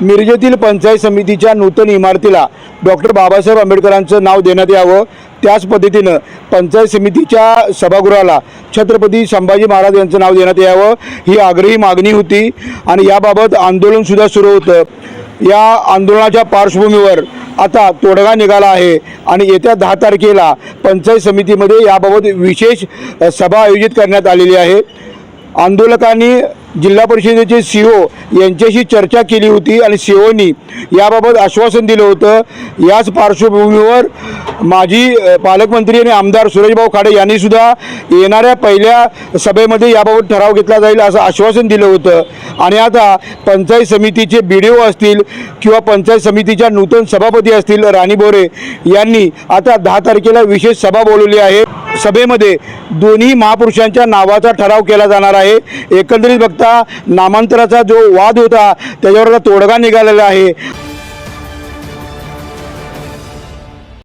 मिरजेतील पंचायत समितीच्या नूतन इमारतीला डॉक्टर बाबासाहेब आंबेडकरांचं नाव देण्यात यावं, त्याच पद्धतीनं पंचायत समितीच्या सभागृहाला छत्रपती संभाजी महाराज यांचं नाव देण्यात यावं ही आग्रही मागणी होती आणि याबाबत आंदोलनसुद्धा सुरू होतं। या आंदोलनाच्या पार्श्वभूमीवर आता तोडगा निघाला आहे आणि येत्या 10 तारखेला पंचायत समितीमध्ये याबाबत विशेष सभा आयोजित करण्यात आलेली आहे। आंदोलकांनी जिल्हा परिषदेचे सीओ यांच्याशी चर्चा केली होती आणि सीओनी याबाबत आश्वासन दिलं होतं। याच पार्श्वभूमीवर माजी पालकमंत्री आणि आमदार सुरेशभाऊ खाडे यांनी सुद्धा येणाऱ्या पहिल्या सभेमध्ये याबाबत ठराव घेतला जाईल असं आश्वासन दिलं होतं आणि आता पंचायत समितीचे BDO असतील किंवा पंचायत समितीच्या नूतन सभापती असतील राणी बोरे यांनी आता 10 तारखेला विशेष सभा बोलवली आहे। सभेमध्ये दोन्ही महापुरुषांच्या नावाचा ठराव केला जाणार आहे। एकंदरीत बघता नामांतराचा जो वाद होता त्याच्यावर तोडगा निघालेला आहे।